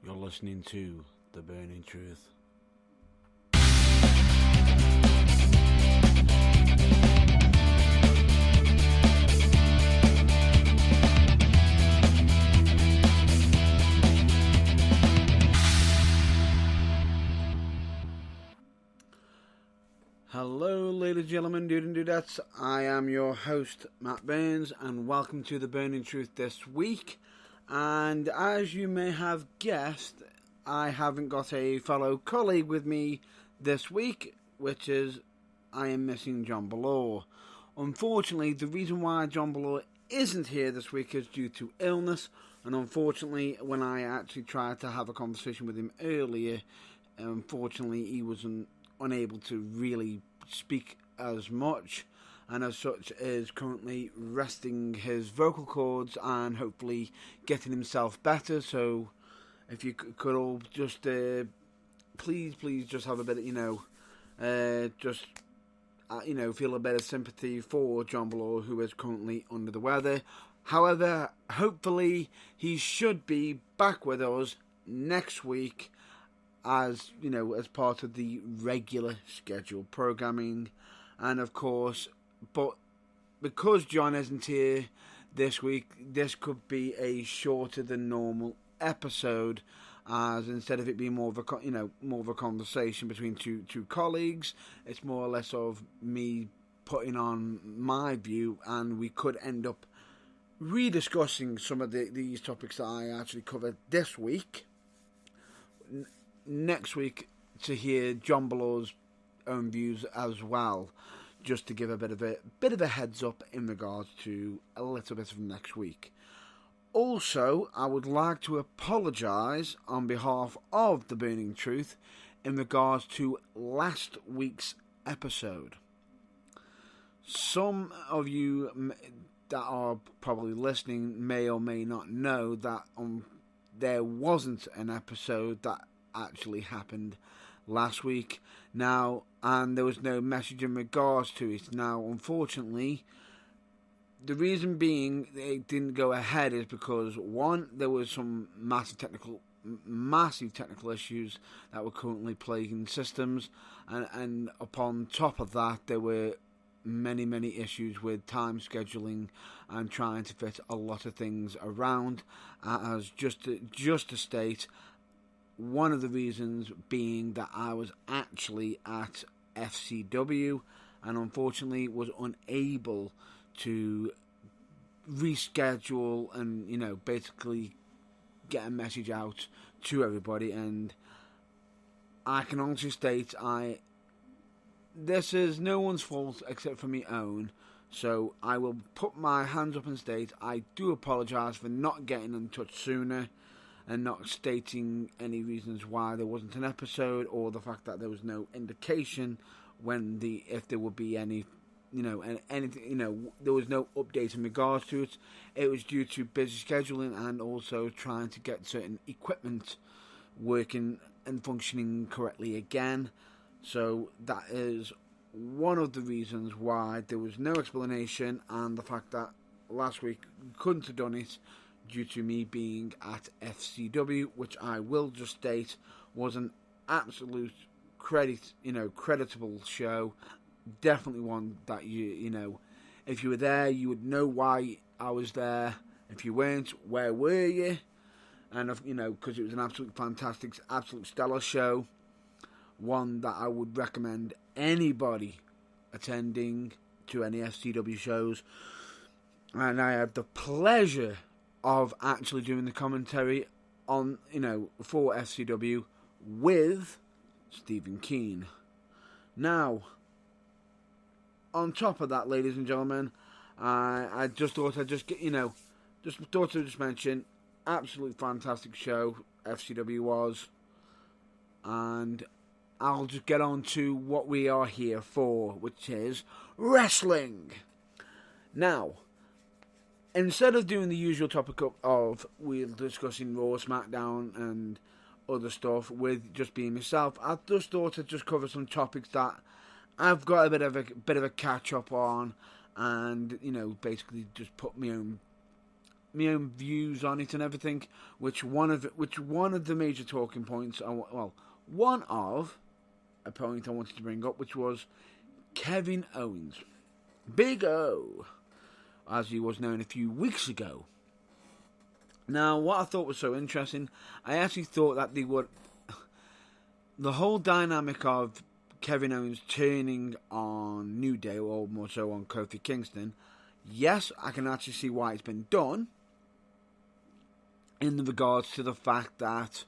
You're listening to The Burning Truth. Hello, ladies and gentlemen, dudes and dudettes. I am your host, Matt Burns, and welcome to The Burning Truth this week. And as you may have guessed, I haven't got a fellow colleague with me this week, which is I am missing John Ballore. Unfortunately, the reason why John Ballore isn't here this week is due to illness, and unfortunately, when I actually tried to have a conversation with him earlier, unfortunately, he was unable to really speak as much, and as such is currently resting his vocal cords and hopefully getting himself better. So if you could all just please just have a bit of, feel a bit of sympathy for John Ballore, who is currently under the weather. However, hopefully he should be back with us next week, as part of the regular scheduled programming. And of course, but because John isn't here this week, this could be a shorter than normal episode, as instead of it being more of a conversation between two colleagues, it's more or less of me putting on my view, and we could end up rediscussing some of these topics that I actually covered this week next week, to hear John Ballore's own views as well, just to give a bit of a heads up in regards to a little bit of next week. Also, I would like to apologise on behalf of The Burning Truth in regards to last week's episode. Some of you that are probably listening may or may not know that there wasn't an episode that actually happened last week now, and there was no message in regards to it. Now, unfortunately, the reason being it didn't go ahead is because, one, there was some massive technical issues that were currently plaguing systems, and upon top of that, there were many issues with time scheduling and trying to fit a lot of things around. As just to state, one of the reasons being that I was actually at FCW and unfortunately was unable to reschedule and basically get a message out to everybody. And I can honestly state this is no one's fault except for me own, so I will put my hands up and state I do apologise for not getting in touch sooner and not stating any reasons why there wasn't an episode, or the fact that there was no indication if there would be any, anything, there was no update in regards to it. It was due to busy scheduling and also trying to get certain equipment working and functioning correctly again. So that is one of the reasons why there was no explanation, and the fact that last week we couldn't have done it due to me being at FCW, which I will just state was an absolute creditable show. Definitely one that if you were there, you would know why I was there. If you weren't, where were you? And because it was an absolute fantastic, absolute stellar show, one that I would recommend anybody attending to any FCW shows. And I had the pleasure of actually doing the commentary on, for FCW with Stephen Keane. Now, on top of that, ladies and gentlemen, I just thought I'd just mention, absolute fantastic show FCW was, and I'll just get on to what we are here for, which is wrestling. Now, instead of doing the usual topic of we're discussing Raw, SmackDown, and other stuff with just being myself, I just thought I'd just cover some topics that I've got a bit of a catch up on, and basically just put my own my own views on it and everything. Which one of the major talking points? One of a point I wanted to bring up, which was Kevin Owens, Big O, as he was known a few weeks ago. Now, what I thought was so interesting, I actually thought that the whole dynamic of Kevin Owens turning on New Day, or more so on Kofi Kingston, yes, I can actually see why it's been done, in regards to the fact that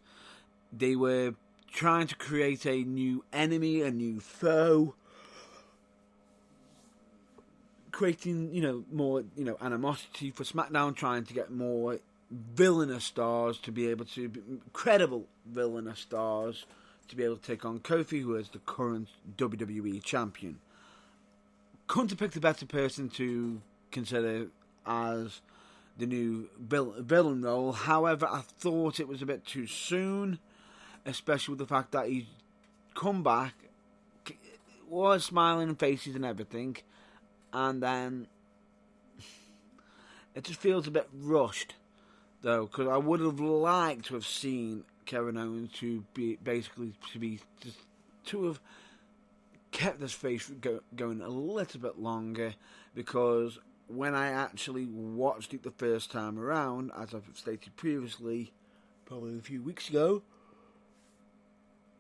they were trying to create a new enemy, a new foe, creating, more, animosity for SmackDown, trying to get more villainous stars to be able to, credible villainous stars to be able to take on Kofi, who is the current WWE champion. Couldn't have picked a better person to consider as the new villain role. However, I thought it was a bit too soon, especially with the fact that he's come back, was smiling faces and everything, and then it just feels a bit rushed, though, because I would have liked to have seen Kevin Owens to have kept this face going a little bit longer, because when I actually watched it the first time around, as I've stated previously, probably a few weeks ago,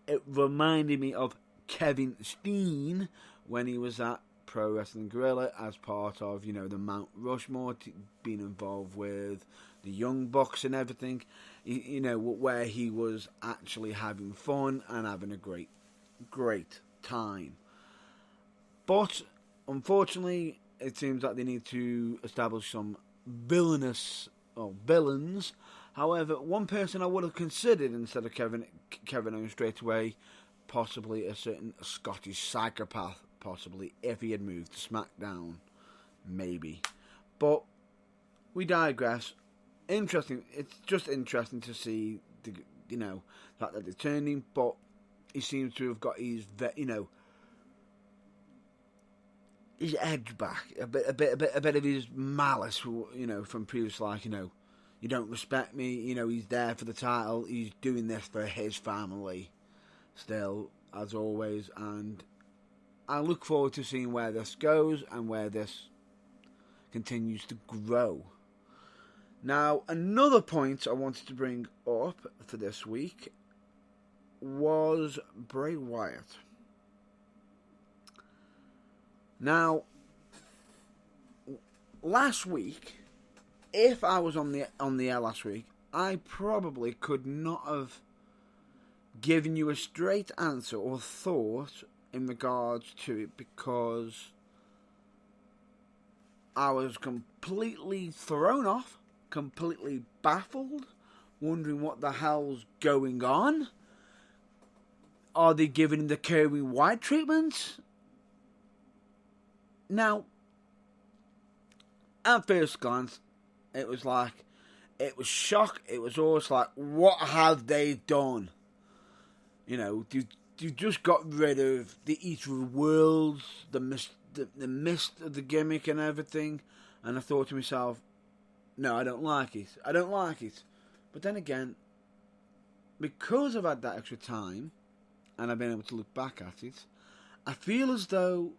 it reminded me of Kevin Steen when he was at Pro Wrestling Guerrilla as part of, the Mount Rushmore, being involved with the Young Bucks and everything, where he was actually having fun and having a great time. But, unfortunately, it seems like they need to establish some villains. However, one person I would have considered instead of Kevin Owens straight away, possibly a certain Scottish psychopath, possibly, if he had moved to SmackDown, maybe. But we digress. Interesting. It's just interesting to see the fact that they're turning, but he seems to have got his his edge back, a bit of his malice, from previous, you don't respect me, he's there for the title, he's doing this for his family, still, as always, and I look forward to seeing where this goes and where this continues to grow. Now, another point I wanted to bring up for this week was Bray Wyatt. Now, last week, if I was on the air last week, I probably could not have given you a straight answer or thought in regards to it, because I was completely thrown off, completely baffled, wondering what the hell's going on. Are they giving him the Kerry White treatment? Now, at first glance, it was shock. It was almost like, what have they done? You just got rid of the Eater of Worlds, the mist of the gimmick and everything. And I thought to myself, no, I don't like it. But then again, because I've had that extra time, and I've been able to look back at it, I feel as though,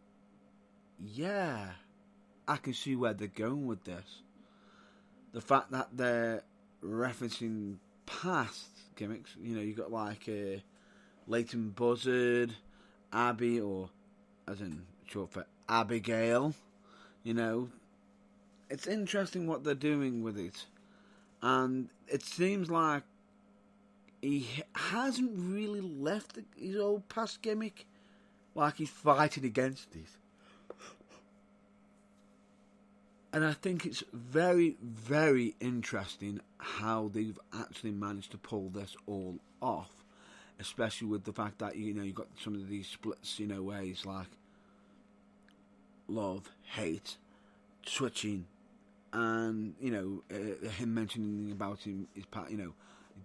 yeah, I can see where they're going with this. The fact that they're referencing past gimmicks, you got Leighton Buzzard, Abby, or as in short for Abigail, it's interesting what they're doing with it. And it seems like he hasn't really left his old past gimmick, like he's fighting against it. And I think it's very, very interesting how they've actually managed to pull this all off. Especially with the fact that, you've got some of these splits, where he's like love, hate, switching, and, him mentioning about him, his part,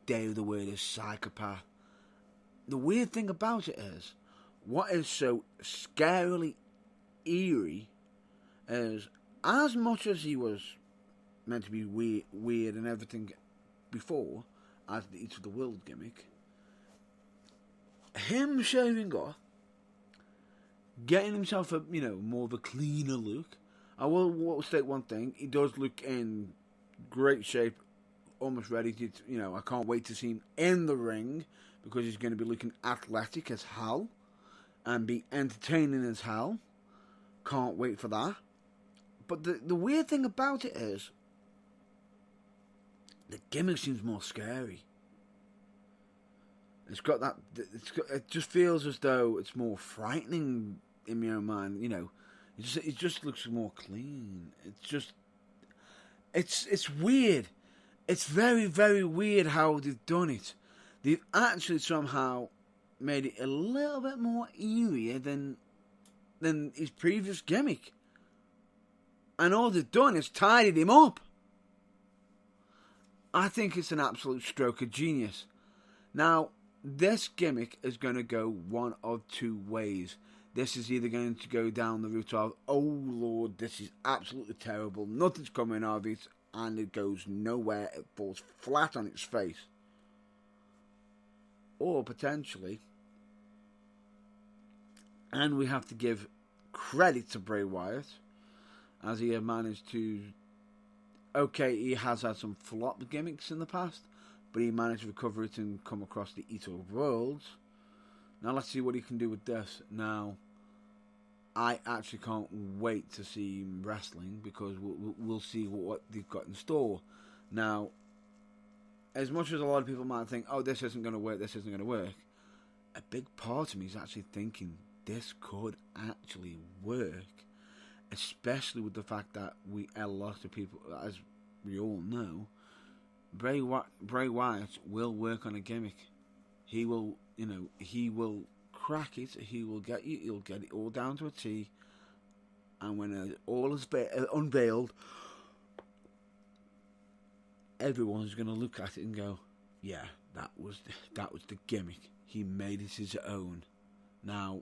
Day of the Word is psychopath. The weird thing about it is, what is so scarily eerie is, as much as he was meant to be weird and everything before, as the Eat of the World gimmick. Him shaving off, getting himself a more of a cleaner look. I will state one thing: he does look in great shape, almost ready to. I can't wait to see him in the ring because he's going to be looking athletic as hell and be entertaining as hell. Can't wait for that. But the weird thing about it is, the gimmick seems more scary. It's got that. It just feels as though it's more frightening in my own mind. It just looks more clean. It's weird. It's very, very weird how they've done it. They've actually somehow made it a little bit more eerie than his previous gimmick. And all they've done is tidied him up. I think it's an absolute stroke of genius. Now, this gimmick is going to go one of two ways. This is either going to go down the route of, oh Lord, this is absolutely terrible, nothing's coming out of it, and it goes nowhere, it falls flat on its face. Or potentially, and we have to give credit to Bray Wyatt, as he has managed to, okay, he has had some flop gimmicks in the past, but he managed to recover it and come across the Eater of Worlds. Now let's see what he can do with this. Now, I actually can't wait to see him wrestling because we'll see what they've got in store. Now, as much as a lot of people might think, oh, this isn't going to work, a big part of me is actually thinking this could actually work, especially with the fact that a lot of people, as we all know, Bray Wyatt will work on a gimmick. He will crack it. He'll get it all down to a T. And when all is unveiled, everyone's going to look at it and go, "Yeah, that was the gimmick. He made it his own." Now,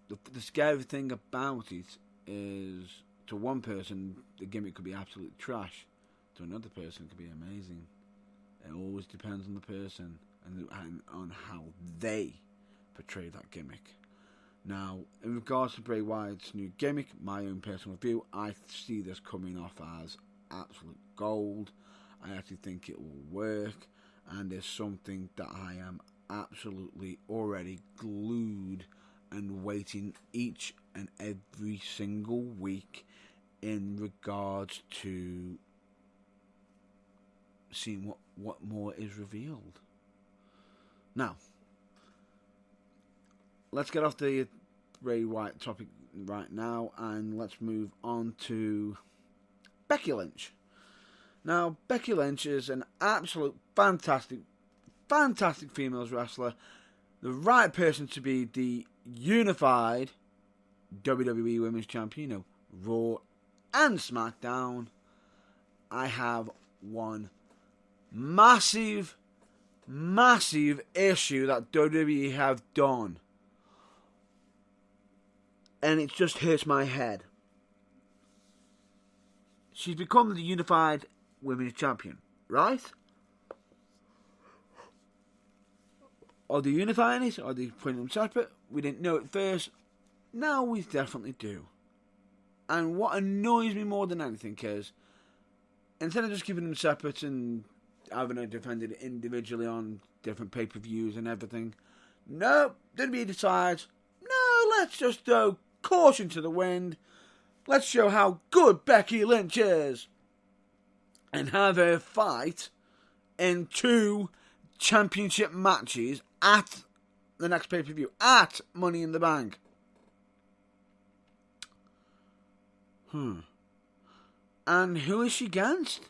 the scary thing about it is, to one person, the gimmick could be absolute trash. To another person, it could be amazing. It always depends on the person and on how they portray that gimmick. Now, in regards to Bray Wyatt's new gimmick, my own personal view, I see this coming off as absolute gold. I actually think it will work, and it's something that I am absolutely already glued and waiting each and every single week in regards to seeing what more is revealed. Now, let's get off the Bray Wyatt topic right now and let's move on to Becky Lynch. Now, Becky Lynch is an absolute fantastic females wrestler. The right person to be the unified WWE Women's Champion, Raw and SmackDown. I have one massive issue that WWE have done, and it just hurts my head. She's become the unified Women's Champion, right? Are they unifying it? Are they putting them separate? We didn't know at first. Now we definitely do. And what annoys me more than anything is, instead of just keeping them separate and having it defended individually on different pay-per-views and everything, no, WWE decides, no, let's just throw caution to the wind. Let's show how good Becky Lynch is. And have her fight in 2 championship matches at the next pay-per-view, at Money in the Bank. And who is she against?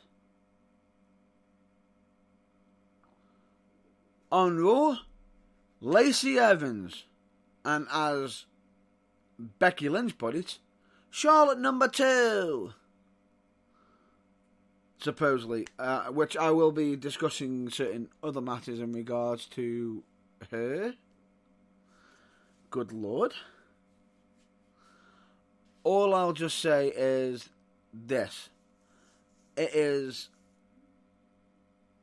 On Raw, Lacey Evans. And as Becky Lynch put it, Charlotte number 2. Supposedly, which I will be discussing certain other matters in regards to her. Good Lord. All I'll just say is this. It is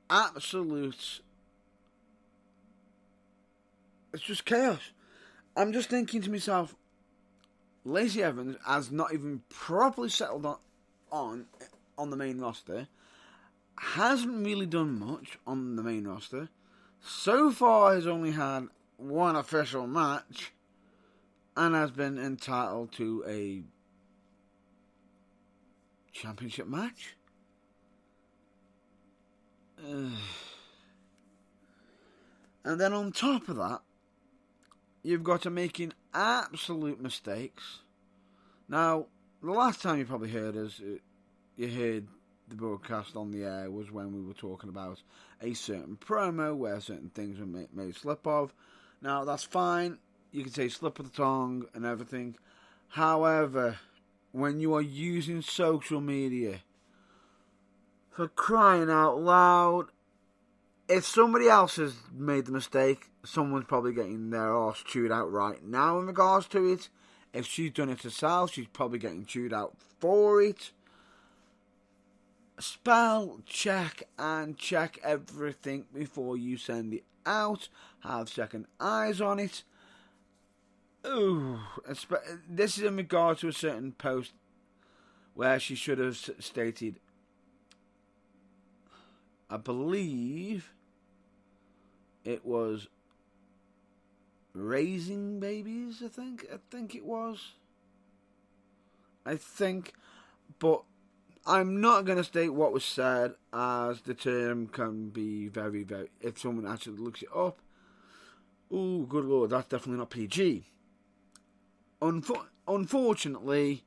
absolute. It's just chaos. I'm just thinking to myself, Lacey Evans has not even properly settled on the main roster. Hasn't really done much on the main roster. So far, has only had one official match, and has been entitled to a championship match. And then on top of that, you've got her making absolute mistakes. Now, the last time you probably heard us, you heard the broadcast on the air was when we were talking about a certain promo where certain things were made slip of. Now, that's fine. You can say slip of the tongue and everything. However, when you are using social media, for crying out loud, if somebody else has made the mistake, someone's probably getting their arse chewed out right now in regards to it. If she's done it herself, she's probably getting chewed out for it. Spell check and check everything before you send it out. Have second eyes on it. Ooh, this is in regard to a certain post where she should have stated, I believe it was raising babies, I think it was. But I'm not going to state what was said, as the term can be very, very, if someone actually looks it up, ooh, good lord, that's definitely not PG. Unfortunately,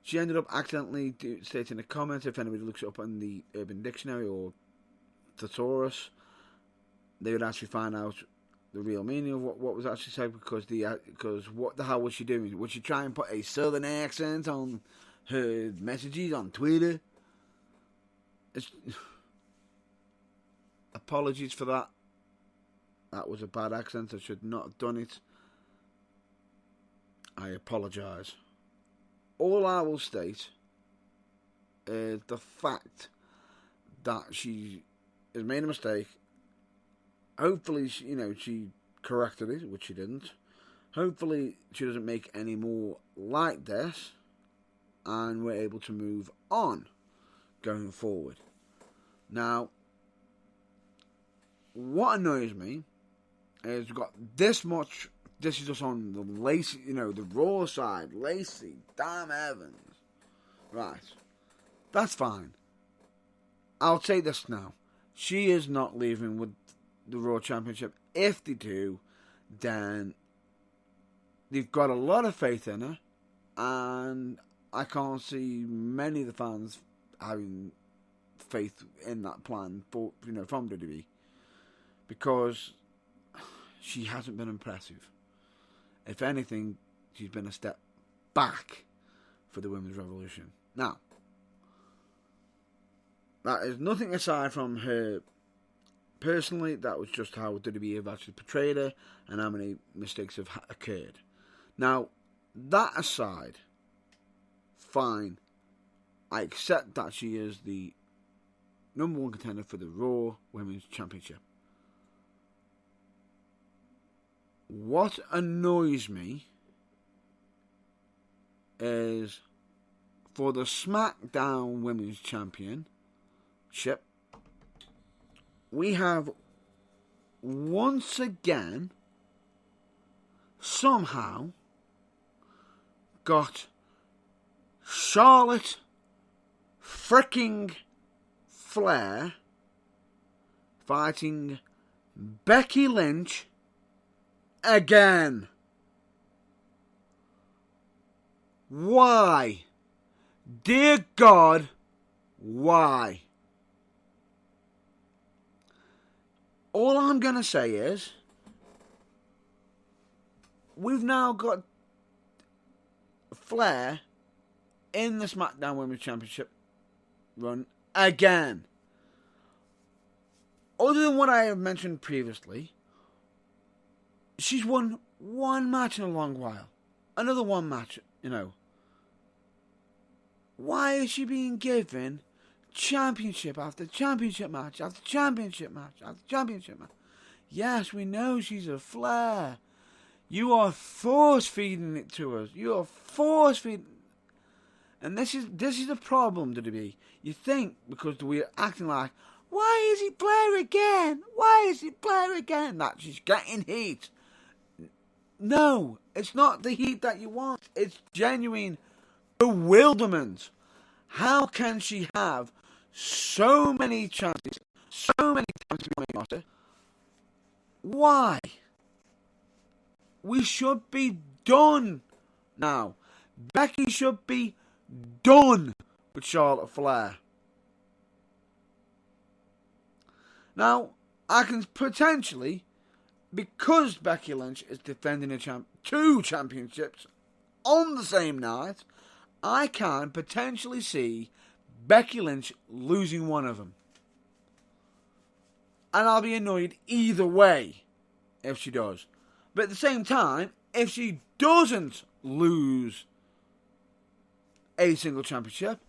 she ended up accidentally stating a comment. If anybody looks it up on the Urban Dictionary or Thesaurus, they would actually find out the real meaning of what was actually said, because what the hell was she doing? Would she try and put a southern accent on her messages on Twitter? Apologies for that. That was a bad accent. I should not have done it. I apologise. All I will state is the fact that she has made a mistake. Hopefully, she corrected it, which she didn't. Hopefully, she doesn't make any more like this, and we're able to move on going forward. Now, what annoys me is we've got this much. This is just on the Lacey, the Raw side. Lacey, damn Evans. Right. That's fine. I'll say this now. She is not leaving with the Raw Championship. If they do, then they've got a lot of faith in her. And I can't see many of the fans having faith in that plan for, from WWE. Because she hasn't been impressive. If anything, she's been a step back for the Women's Revolution. Now, that is nothing aside from her personally. That was just how WWE have actually portrayed her and how many mistakes have occurred. Now, that aside, fine. I accept that she is the number one contender for the Raw Women's Championship. What annoys me is for the SmackDown Women's Championship, we have once again somehow got Charlotte freaking Flair fighting Becky Lynch again. Why? Dear God, why? All I'm going to say is, we've now got Flair in the SmackDown Women's Championship run again. Other than what I have mentioned previously, she's won one match in a long while. Another one match, Why is she being given championship after championship match after championship match after championship match. Yes, we know she's a Flair. You are force feeding it to us. You are force feeding, and this is the problem, WWE. You think because we're acting like, why is he Flair again? Why is he Flair again? That she's getting heat. No, it's not the heat that you want. It's genuine bewilderment. How can she have so many chances, so many times to be on the roster? Why? We should be done now. Becky should be done with Charlotte Flair. Now, I can potentially, because Becky Lynch is defending two championships on the same night, I can potentially see Becky Lynch losing one of them. And I'll be annoyed either way if she does. But at the same time, if she doesn't lose a single championship,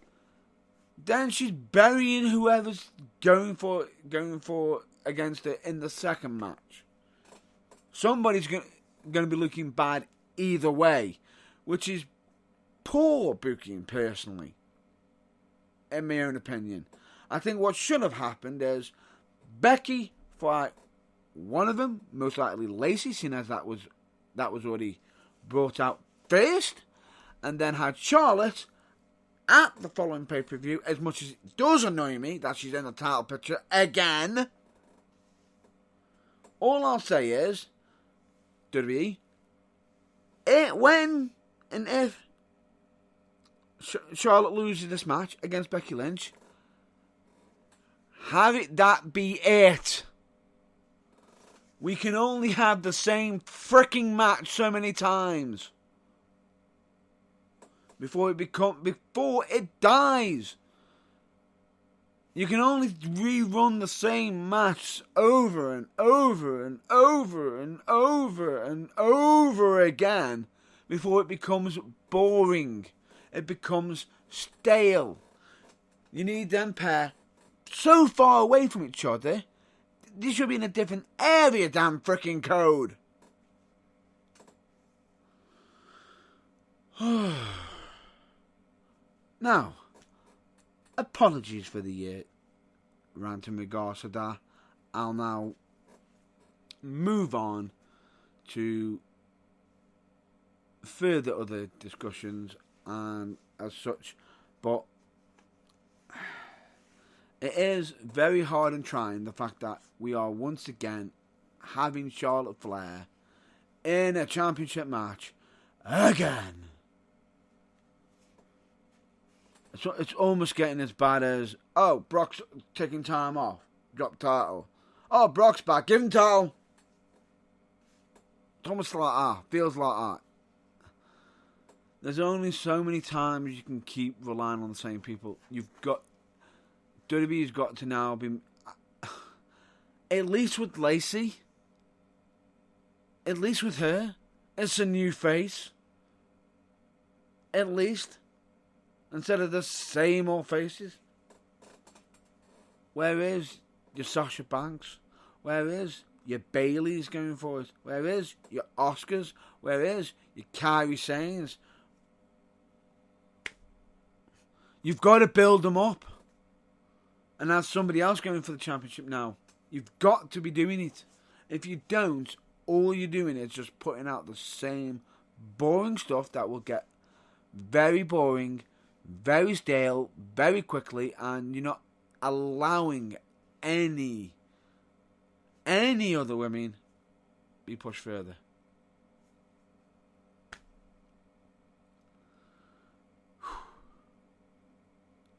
then she's burying whoever's going for against her in the second match. Somebody's going to be looking bad either way, which is poor booking, personally, in my own opinion. I think what should have happened is Becky fight one of them, most likely Lacey, seeing as that was already brought out first, and then had Charlotte at the following pay-per-view. As much as it does annoy me that she's in the title picture again, all I'll say is, WWE, when and if Charlotte loses this match against Becky Lynch, have it that be it. We can only have the same freaking match so many times before it dies. You can only rerun the same match over and over and over and over and over again before it becomes boring. It becomes stale. You need them pair so far away from each other. This should be in a different area, damn freaking code. Now, apologies for the rant in regards to that. I'll now move on to further other discussions and as such, but it is very hard and trying the fact that we are once again having Charlotte Flair in a championship match again. So it's almost getting as bad as, oh, Brock's taking time off, drop title. Oh, Brock's back, give him title. It's almost like that, feels like that. There's only so many times you can keep relying on the same people. WWE's got to now be, at least with Lacey, at least with her, it's a new face. At least. Instead of the same old faces. Where is your Sasha Banks? Where is your Bayley's going for it? Where is your Oscars? Where is your Kairi Sanes? You've got to build them up. And have somebody else going for the championship now. You've got to be doing it. If you don't, all you're doing is just putting out the same boring stuff that will get very boring, very stale, very quickly, and you're not allowing any other women be pushed further.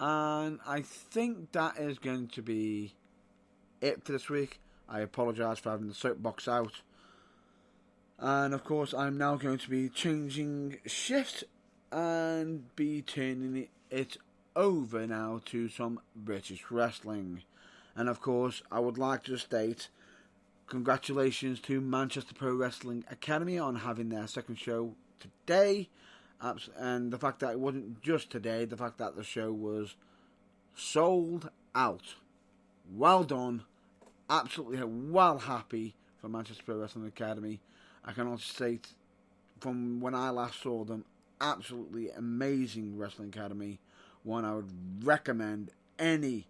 And I think that is going to be it for this week. I apologise for having the soapbox out. And of course, I'm now going to be changing shift and be turning it over now to some British wrestling. And of course, I would like to state congratulations to Manchester Pro Wrestling Academy on having their second show today. And the fact that it wasn't just today, the fact that the show was sold out. Well done. Absolutely well happy for Manchester Pro Wrestling Academy. I can also state from when I last saw them, absolutely amazing wrestling academy. One I would recommend any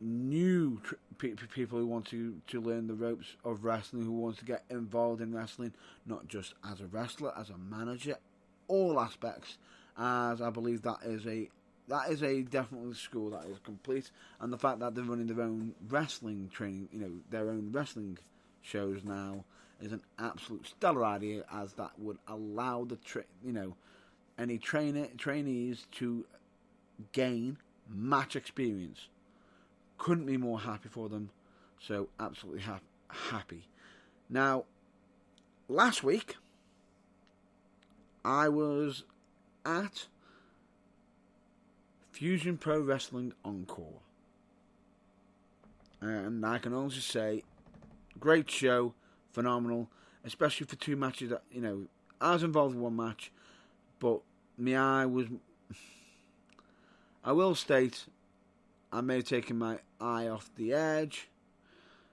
new people who want to learn the ropes of wrestling, who want to get involved in wrestling, not just as a wrestler, as a manager, all aspects, as I believe that is a definitely school that is complete. And the fact that they're running their own wrestling training, their own wrestling shows now, is an absolute stellar idea, as that would allow the any trainees to gain match experience. Couldn't be more happy for them. So absolutely happy. Now, last week I was at Fusion Pro Wrestling Encore, and I can also say, great show, phenomenal, especially for two matches that, I was involved in one match, but I will state, I may have taken my eye off the edge,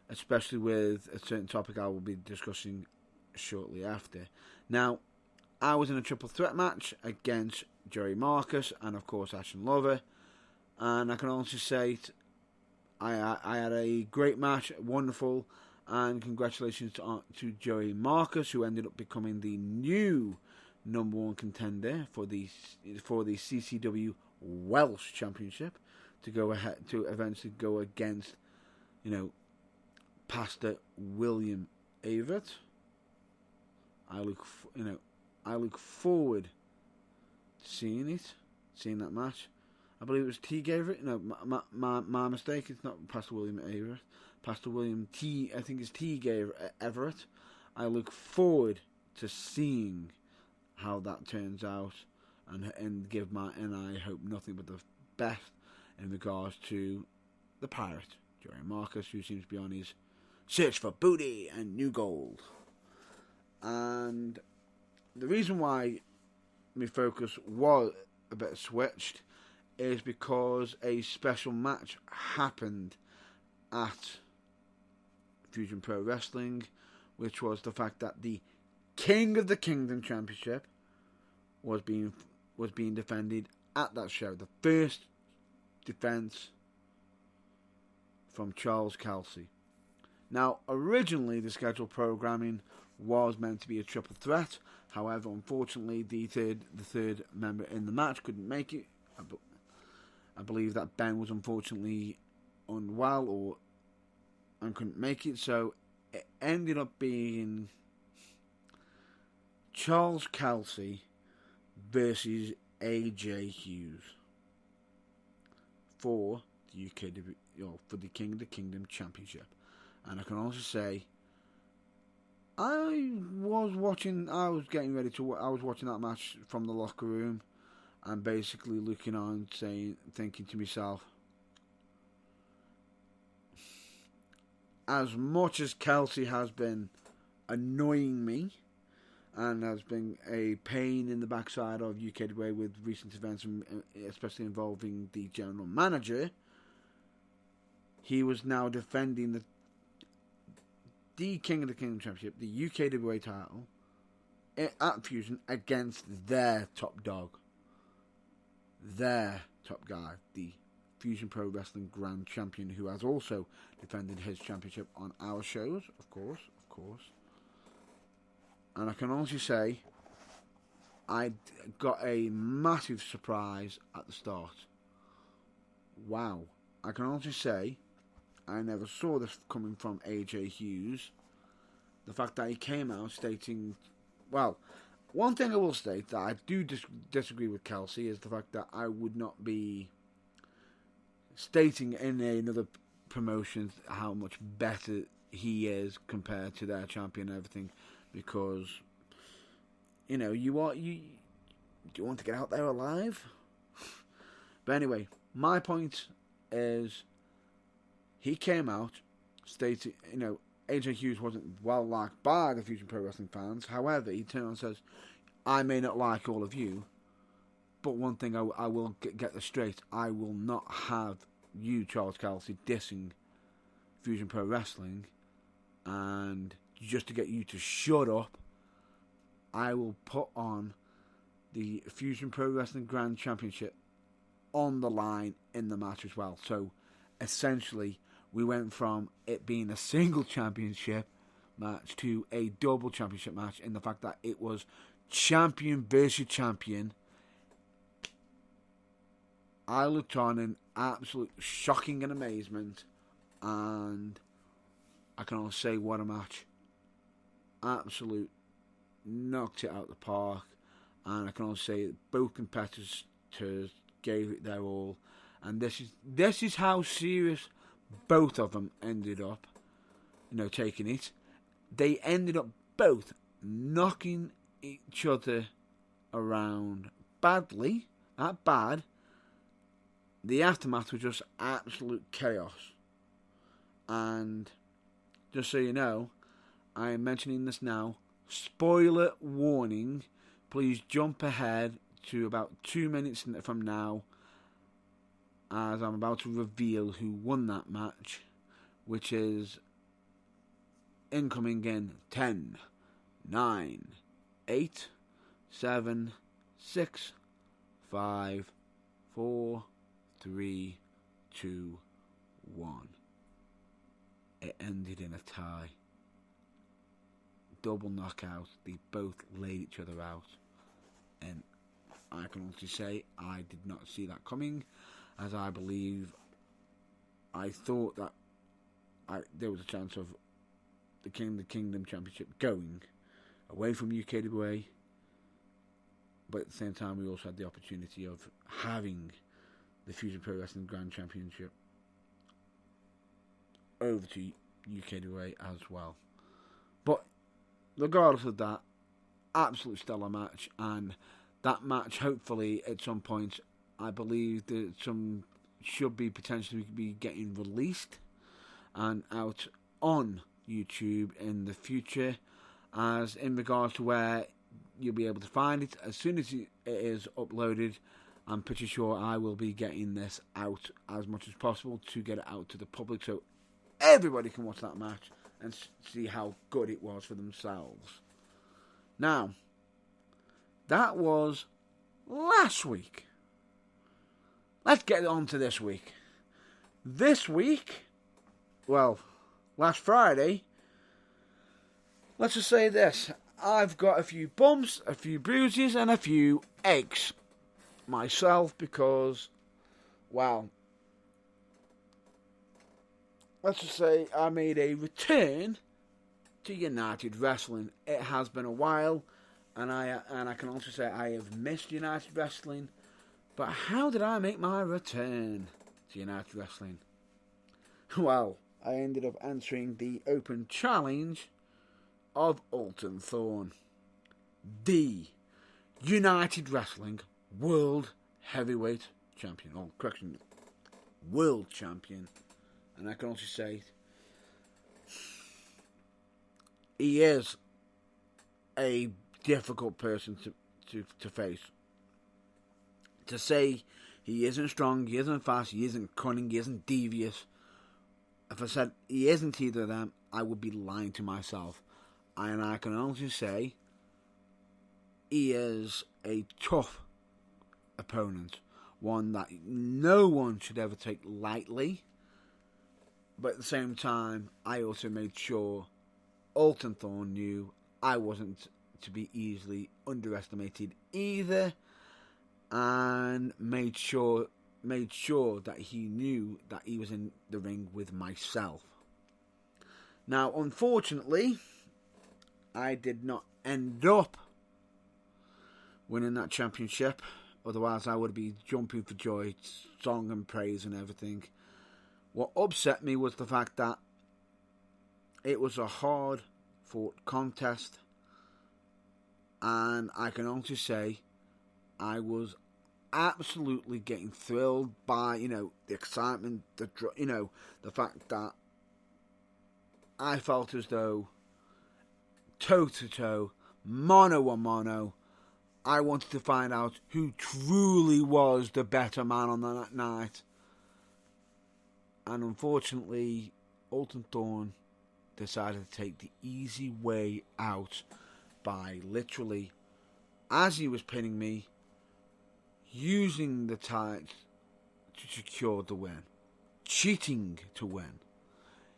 especially with a certain topic I will be discussing shortly after. Now, I was in a triple threat match against Joey Marcus and, of course, Ashton Lover, and I can also say I had a great match, wonderful, and congratulations to Joey Marcus, who ended up becoming the new number one contender for the CCW Welsh Championship, to go ahead to eventually go against, Pastor William Averitt. I look forward to seeing that match. I believe it was T. Averitt. No, my mistake. It's not Pastor William Averitt. Pastor William T. I think it's T. Everett. I look forward to seeing how that turns out, and I hope nothing but the best in regards to the Pirate, Joey Marcus, who seems to be on his search for booty and new gold. And the reason why my focus was a bit switched is because a special match happened at Fusion Pro Wrestling, which was the fact that the King of the Kingdom Championship was being defended at that show. The first defense from Charles Kelsey. Now, originally the scheduled programming was meant to be a triple threat. However, unfortunately, the third member in the match couldn't make it. I believe that Ben was unfortunately unwell and couldn't make it, so it ended up being Charles Kelsey versus AJ Hughes for the for the King of the Kingdom Championship. And I can also say, I was watching that match from the locker room, and basically looking on, thinking to myself, as much as Kelsey has been annoying me and has been a pain in the backside of UKWA with recent events, especially involving the general manager, he was now defending the King of the Kingdom Championship, the UKWA title, at Fusion against their top dog, their top guy, the Fusion Pro Wrestling Grand Champion, who has also defended his championship on our shows, of course. And I can also say, I got a massive surprise at the start. Wow. I can also say, I never saw this coming from AJ Hughes. The fact that he came out stating, well, one thing I will state that I do disagree with Kelsey is the fact that I would not be stating in another promotion how much better he is compared to their champion and everything, because do you want to get out there alive? But anyway, my point is, he came out stating, AJ Hughes wasn't well liked by the Fusion Pro Wrestling fans. However, he turned around and says, I may not like all of you, But one thing I will get this straight. I will not have you, Charles Kelsey, dissing Fusion Pro Wrestling. And just to get you to shut up, I will put on the Fusion Pro Wrestling Grand Championship on the line in the match as well. So, essentially, we went from it being a single championship match to a double championship match in the fact that it was champion versus champion. I looked on in absolute shocking and amazement, and I can only say what a match. Absolute knocked it out of the park, and I can only say that both competitors gave it their all, and this is how serious both of them ended up, taking it. They ended up both knocking each other around badly, not bad. The aftermath was just absolute chaos. And just so you know, I am mentioning this now. Spoiler warning. Please jump ahead to about 2 minutes from now, as I'm about to reveal who won that match, which is incoming in 10, 9, 8, 7, 6, 5, 4, 3, 2, 1. It ended in a tie. Double knockout. They both laid each other out. And I can honestly say I did not see that coming, as I thought that there was a chance of the Kingdom Championship going away from UKWA, but at the same time we also had the opportunity of having the Fusion Pro Wrestling Grand Championship over to UKWA as well. But regardless of that, absolute stellar match, and that match hopefully at some point, I believe that some should be potentially be getting released and out on YouTube in the future, as in regards to where you'll be able to find it. As soon as it is uploaded, I'm pretty sure I will be getting this out as much as possible to get it out to the public, so everybody can watch that match and see how good it was for themselves. Now, that was last week. Let's get on to this week. This week, well, last Friday, let's just say this. I've got a few bumps, a few bruises, and a few aches myself because, well, let's just say I made a return to United Wrestling. It has been a while, and I can also say I have missed United Wrestling. But how did I make my return to United Wrestling? Well, I ended up answering the open challenge of Alton Thorne, the United Wrestling World Heavyweight Champion. Oh, correction, World Champion. And I can also say he is a difficult person to face. To say he isn't strong, he isn't fast, he isn't cunning, he isn't devious. If I said he isn't either of them, I would be lying to myself. And I can honestly say he is a tough opponent. One that no one should ever take lightly. But at the same time, I also made sure Alton Thorne knew I wasn't to be easily underestimated either. And made sure that he knew that he was in the ring with myself. Now, unfortunately, I did not end up winning that championship. Otherwise, I would be jumping for joy, song and praise and everything. What upset me was the fact that it was a hard-fought contest. And I can honestly say I was absolutely getting thrilled by, the excitement, the fact that I felt as though toe-to-toe, mano-a-mano, I wanted to find out who truly was the better man on that night. And unfortunately, Ulton Thorne decided to take the easy way out by literally, as he was pinning me, using the tights to secure the win. Cheating to win.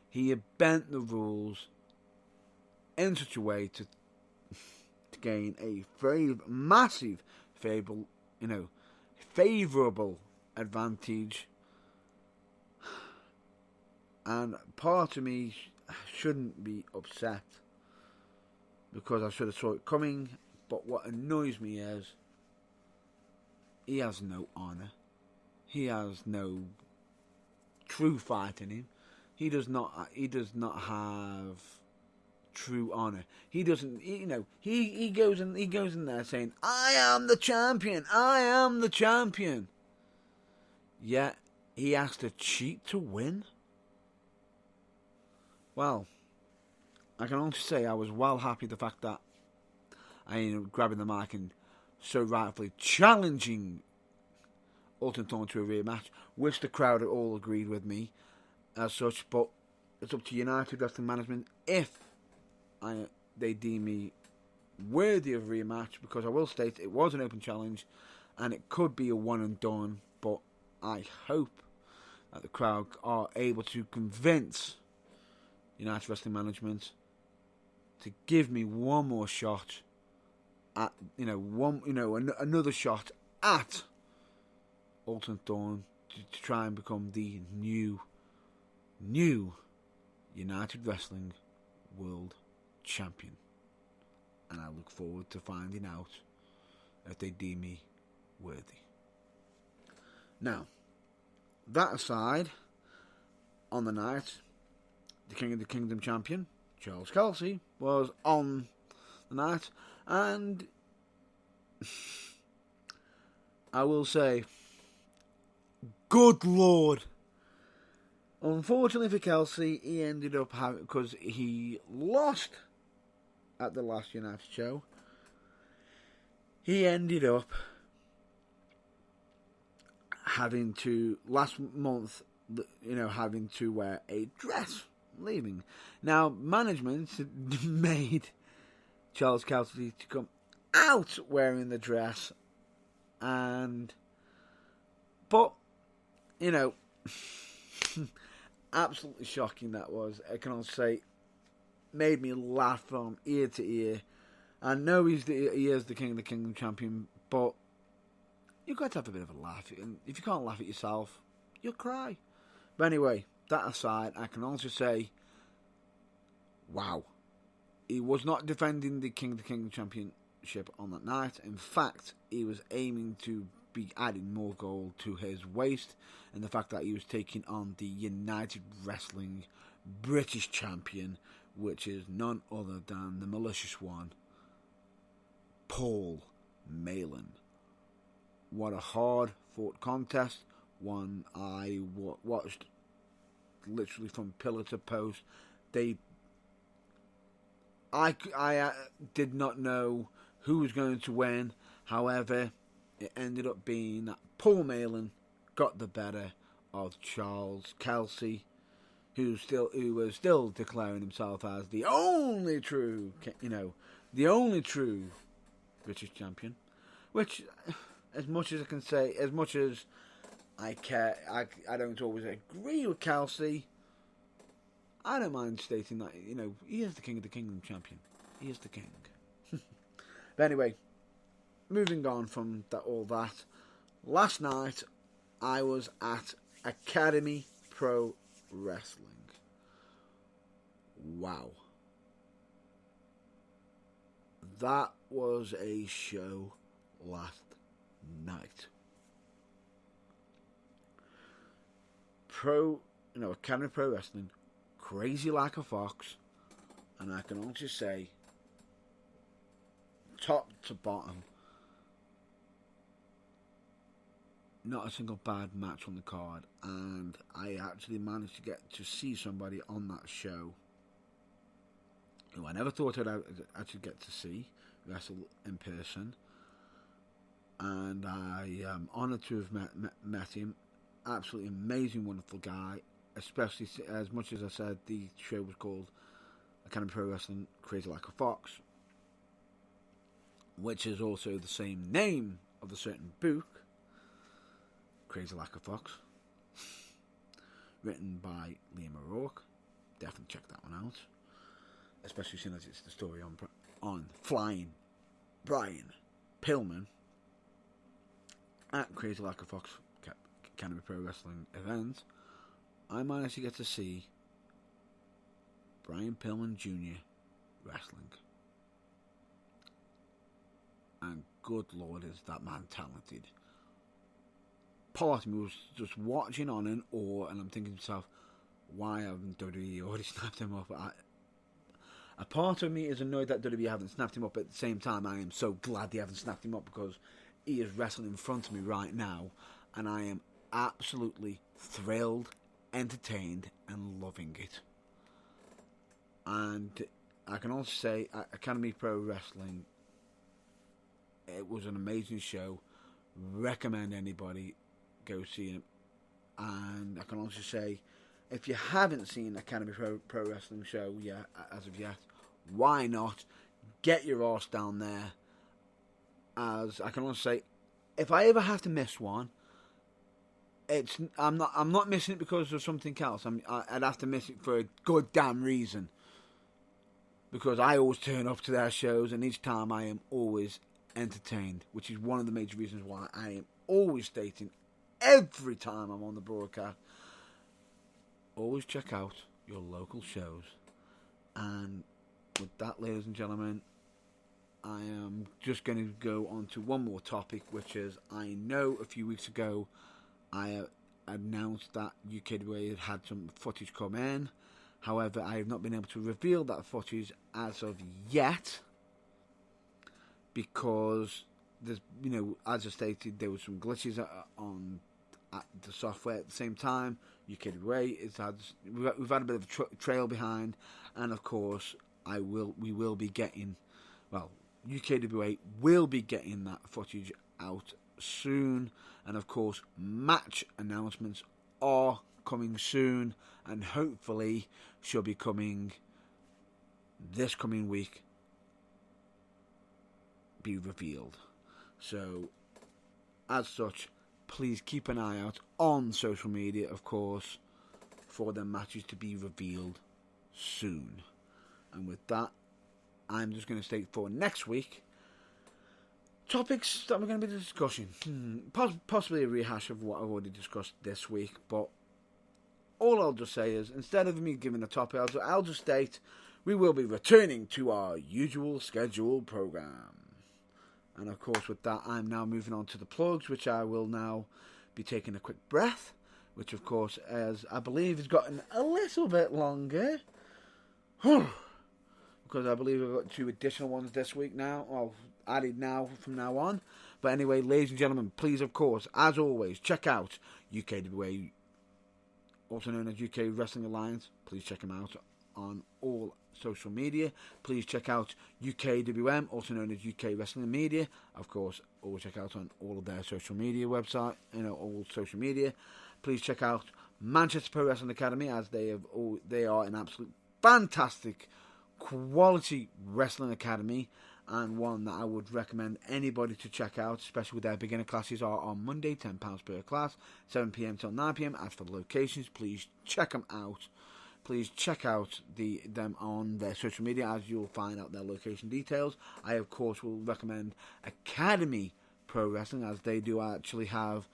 He had bent the rules in such a way to gain a very massive favourable advantage. And part of me shouldn't be upset because I should have saw it coming. But what annoys me is he has no honour. He has no true fight in him. He does not have true honour. He doesn't. He goes in there saying, "I am the champion. I am the champion." Yet he has to cheat to win. Well, I can only say I was well happy the fact that I ended up grabbing the mic and so rightfully challenging Ulton Thorne to a rematch, which the crowd all agreed with me as such. But it's up to United Wrestling Management if they deem me worthy of a rematch, because I will state it was an open challenge and it could be a one and done. But I hope that the crowd are able to convince United Wrestling Management to give me one more shot at another shot at Ulton Thorne to try and become the new United Wrestling World Champion. And I look forward to finding out if they deem me worthy. Now, that aside, on the night, the King of the Kingdom champion, Charles Kelsey, was on the night, and I will say, good Lord. Unfortunately for Kelsey, he ended up having, because he lost at the last United show, he ended up having to, last month, having to wear a dress, leaving. Now, management made Charles Kelsey to come out wearing the dress, but, absolutely shocking that was. I can also say, made me laugh from ear to ear. I know he is the King of the Kingdom champion, but you've got to have a bit of a laugh. And if you can't laugh at yourself, you'll cry. But anyway, that aside, I can also say, wow. He was not defending the King of the Kingdom championship on that night. In fact, he was aiming to be adding more gold to his waist, and the fact that he was taking on the United Wrestling British champion, which is none other than the malicious one, Paul Malin. What a hard fought contest, one I watched literally from pillar to post. I did not know who was going to win. However, it ended up being that Paul Malin got the better of Charles Kelsey, who was still declaring himself as the only true British champion. Which, as much as I can say, as much as I care, I don't always agree with Kelsey. I don't mind stating that, he is the King of the Kingdom champion. He is the king. But anyway, moving on from all that, last night I was at Academy Pro Wrestling. Wow. That was a show last night. Academy Pro Wrestling, crazy like a fox, and I can honestly say, top to bottom, not a single bad match on the card, and I actually managed to get to see somebody on that show who I never thought I'd actually get to see wrestle in person, and I am honoured to have met him. Absolutely amazing, wonderful guy. Especially as much as I said, the show was called Academy Pro Wrestling Crazy Like a Fox, which is also the same name of the certain book, Crazy Like a Fox, written by Liam O'Rourke. Definitely check that one out, especially seeing as it's the story on Flying Brian Pillman at Crazy Like a Fox Academy Pro Wrestling event. I managed to get to see Brian Pillman Jr. wrestling. And good Lord, is that man talented. Part of me was just watching on in awe, and I'm thinking to myself, why haven't WWE already snapped him up? A part of me is annoyed that WWE haven't snapped him up. At the same time, I am so glad they haven't snapped him up, because he is wrestling in front of me right now, and I am absolutely thrilled, entertained, and loving it. And I can also say Academy Pro Wrestling, it was an amazing show. Recommend anybody go see it. And I can also say, if you haven't seen Academy Pro Wrestling show yet, as of yet, why not get your arse down there? As I can also say, if I ever have to miss one, I'm not missing it because of something else. I'd have to miss it for a good damn reason, because I always turn up to their shows, and each time I am always entertained, which is one of the major reasons why I am always stating every time I'm on the broadcast, always check out your local shows. And with that, ladies and gentlemen, I am just going to go on to one more topic, which is, I know a few weeks ago I announced that UKWA had some footage come in. However, I have not been able to reveal that footage as of yet, because there's, as I stated, there were some glitches on the software. At the same time, UKWA we've had a bit of a trail behind, and of course, we will be getting, UKWA will be getting that footage out soon, and of course, match announcements are coming soon, and hopefully she'll be coming this coming week, be revealed. So as such, please keep an eye out on social media, of course, for the matches to be revealed soon. And with that, I'm just going to state for next week topics that we're going to be discussing. Possibly a rehash of what I've already discussed this week, but all I'll just say is, instead of me giving a topic, I'll just state we will be returning to our usual scheduled program. And of course, with that, I'm now moving on to the plugs, which I will now be taking a quick breath, which of course, as I believe, has gotten a little bit longer. Because I believe I've got 2 additional ones this week now, or added now from now on. But anyway, ladies and gentlemen, please, of course, as always, check out UKWA, also known as UK Wrestling Alliance. Please check them out on all social media. Please check out UKWM, also known as UK Wrestling Media. Of course, always check out on all of their social media website, all social media. Please check out Manchester Pro Wrestling Academy, as they are an absolute fantastic quality wrestling academy, and one that I would recommend anybody to check out, especially with their beginner classes are on Monday, £10 per class, 7 p.m. till 9 p.m. As for the locations, please check them out. Please check out them on their social media, as you'll find out their location details. I, of course, will recommend Academy Pro Wrestling, as they do actually have,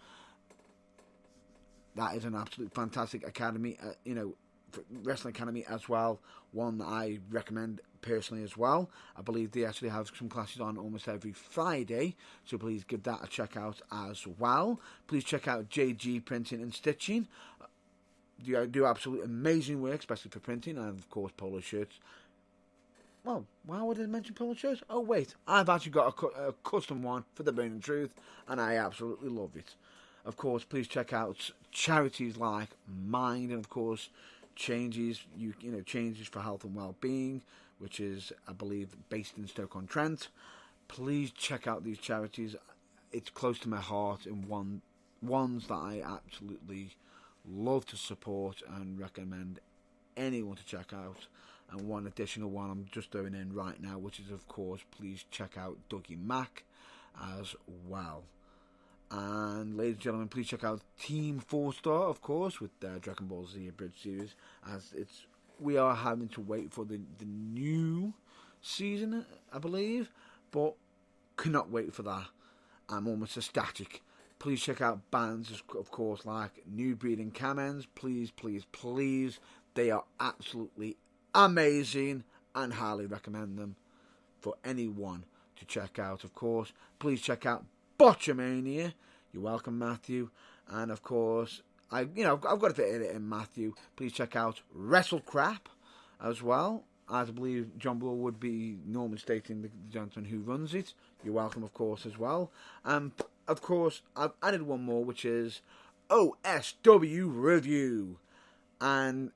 that is an absolute fantastic academy, wrestling academy as well, one that I recommend personally as well. I believe they actually have some classes on almost every Friday, so please give that a check out as well. Please check out JG Printing and Stitching. They do absolutely amazing work, especially for printing, and of course polo shirts. Well, why would I mention polo shirts? Oh wait, I've actually got a custom one for the Burning Truth, and I absolutely love it. Of course, please check out charities like Mind, and of course Changes for Health and Wellbeing, which is, I believe, based in Stoke-on-Trent. Please check out these charities. it's close to my heart and ones that I absolutely love to support and recommend anyone to check out. And one additional one I'm just throwing in right now, which is, of course, please check out Dougie Mac as well. And ladies and gentlemen, please check out Team 4-Star, of course, with their Dragon Ball Z Abridged series, as we are having to wait for the new season, I believe, but cannot wait for that. I'm almost ecstatic. Please check out bands, of course, like New Breed and Kamens. Please, please, please. They are absolutely amazing and highly recommend them for anyone to check out, of course. Please check out Botchamania. You're welcome, Matthew. And, of course, I've got to fit it in, Matthew. Please check out WrestleCrap as well. As I believe John Bull would be normally stating the gentleman who runs it. You're welcome, of course, as well. And, of course, I've added one more, which is OSW Review. And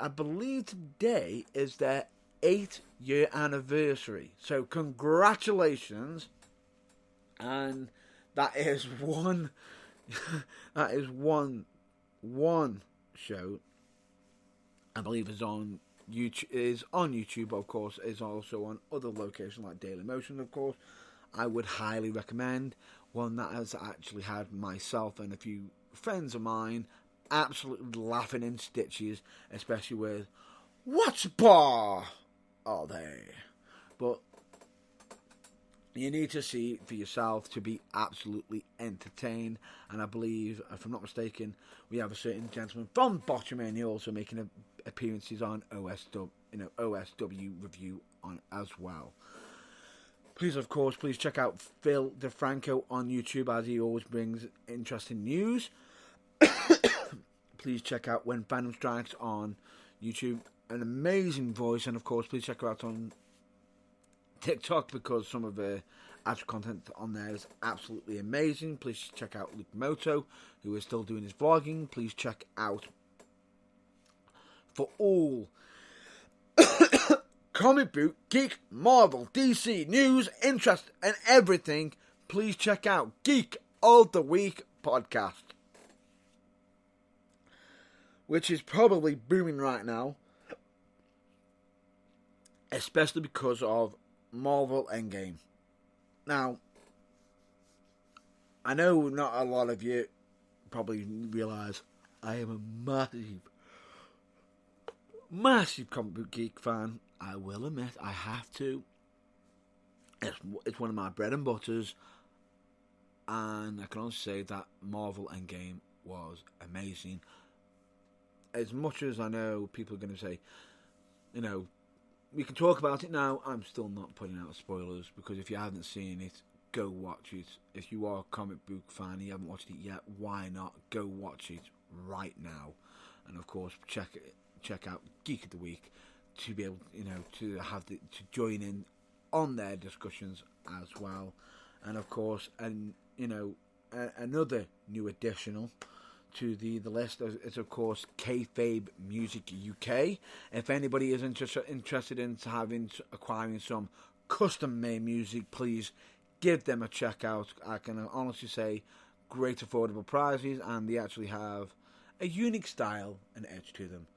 I believe today is their 8-year anniversary. So, congratulations. And that is one show, I believe, is on YouTube, of course, is also on other locations like Daily Motion, of course. I would highly recommend one that has actually had myself and a few friends of mine absolutely laughing in stitches, especially with "What bar are they?" But you need to see it for yourself to be absolutely entertained. And I believe, if I'm not mistaken, we have a certain gentleman from Botchamania also making appearances on OSW Review on as well. Please, of course, please check out Phil DeFranco on YouTube, as he always brings interesting news. Please check out When Fandom Strikes on YouTube, an amazing voice. And of course, please check her out on TikTok, because some of the actual content on there is absolutely amazing. Please check out Luke Moto, who is still doing his vlogging. Please check out, for all comic book, geek, Marvel, DC, news, interest, and everything, please check out Geek of the Week podcast, which is probably booming right now, especially because of Marvel Endgame. Now, I know not a lot of you probably realise I am a massive comic book geek fan. I will admit, I have to. It's one of my bread and butters, and I can only say that Marvel Endgame was amazing. As much as I know people are going to say, we can talk about it now, I'm still not putting out spoilers, because if you haven't seen it, go watch it. If you are a comic book fan and you haven't watched it yet, why not go watch it right now? And of course, check out Geek of the Week to be able, to join in on their discussions as well. And of course, another new additional to the list is, of course, Kayfabe Music UK. If anybody is interested in acquiring some custom-made music, please give them a check out. I can honestly say, great affordable prices, and they actually have a unique style and edge to them.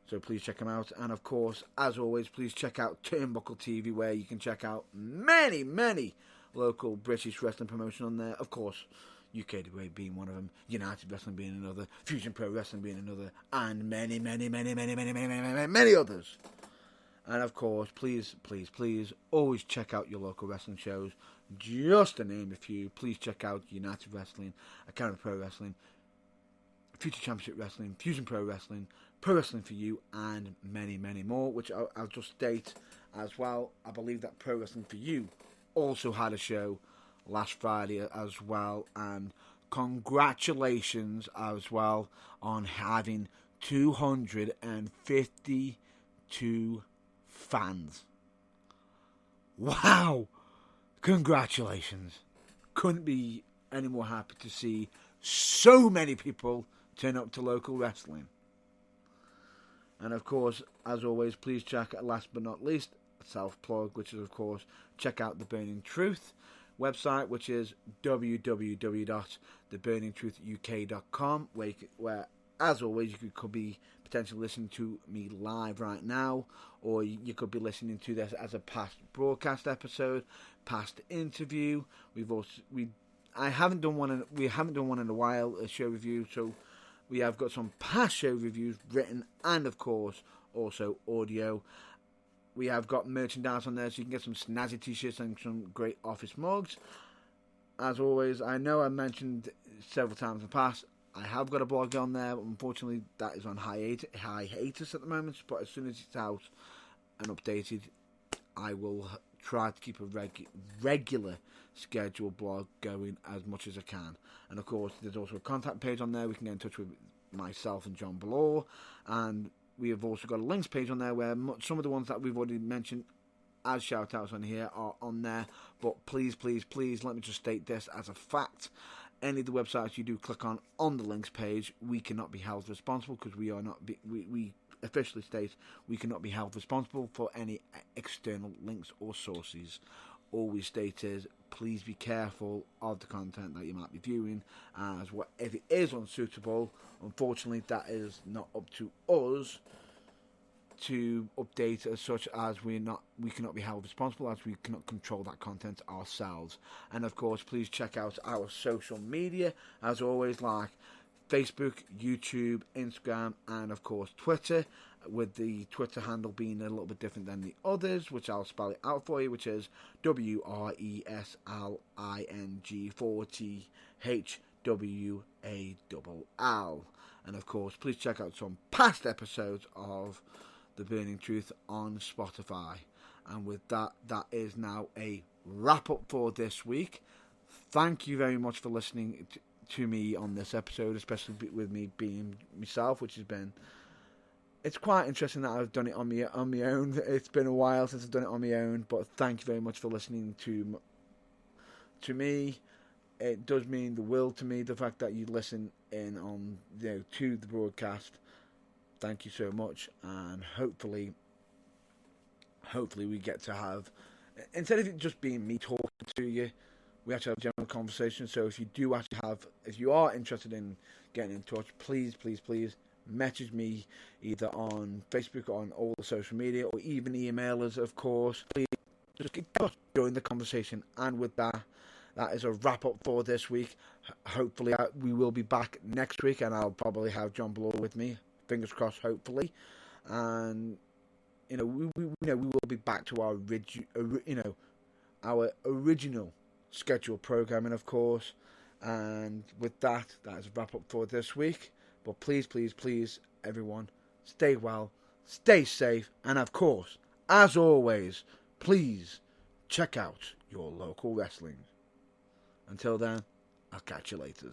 So please check them out. And of course, as always, please check out Turnbuckle TV, where you can check out many, many local British wrestling promotion on there. Of course, UK being one of them, United Wrestling being another, Fusion Pro Wrestling being another, and many, many, many, many, many, many, many, many, many others. And of course, please, please, please, always check out your local wrestling shows. Just to name a few, please check out United Wrestling, Academy Pro Wrestling, Future Championship Wrestling, Fusion Pro Wrestling, Pro Wrestling for You, and many, many more, which I'll just state as well. I believe that Pro Wrestling for You also had a show last Friday as well, and congratulations as well on having 252 fans. Wow! Congratulations. Couldn't be any more happy to see so many people turn up to local wrestling. And of course, as always, please check, last but not least, self-plug, which is, of course, check out The Burning Truth, website, which is www.theburningtruthuk.com, where as always, you could be potentially listening to me live right now, or you could be listening to this as a past broadcast episode, past interview. We haven't done one in a while, a show review. So we have got some past show reviews written, and of course also audio. We have got merchandise on there, so you can get some snazzy t-shirts and some great office mugs. As always, I know I mentioned several times in the past, I have got a blog on there. Unfortunately, that is on hiatus at the moment. But as soon as it's out and updated, I will try to keep a regular scheduled blog going as much as I can. And of course, there's also a contact page on there. We can get in touch with myself and John Ballore. And we have also got a links page on there where some of the ones that we've already mentioned as shout outs on here are on there. But please, let me just state this as a fact. Any of the websites you do click on the links page, we cannot be held responsible, because we officially state we cannot be held responsible for any external links or sources. All we state is, please be careful of the content that you might be viewing, as if it is unsuitable, unfortunately that is not up to us to update, as such as we cannot be held responsible, as we cannot control that content ourselves. And of course, please check out our social media, as always, like Facebook, YouTube, Instagram, and of course Twitter, with the Twitter handle being a little bit different than the others, which I'll spell it out for you, which is WRESLING4THWALL. And of course, please check out some past episodes of The Burning Truth on Spotify. And with that is now a wrap up for this week. Thank you very much for listening to me on this episode, especially with me being myself, which has been, it's quite interesting that I've done it on my own. It's been a while since I've done it on my own, but thank you very much for listening to me. It does mean the world to me, the fact that you listen in on, to the broadcast. Thank you so much, and hopefully we get to have, instead of it just being me talking to you, we actually have a general conversation. So if you are interested in getting in touch, please message me either on Facebook or on all the social media, or even email us, of course. Please just join the conversation. And with that is a wrap up for this week. Hopefully we will be back next week, and I'll probably have John Ballore with me. Fingers crossed, hopefully. And we will be back to our original scheduled programming, of course. And with that is a wrap up for this week. But please, everyone, stay well, stay safe, and of course, as always, please check out your local wrestling. Until then, I'll catch you later.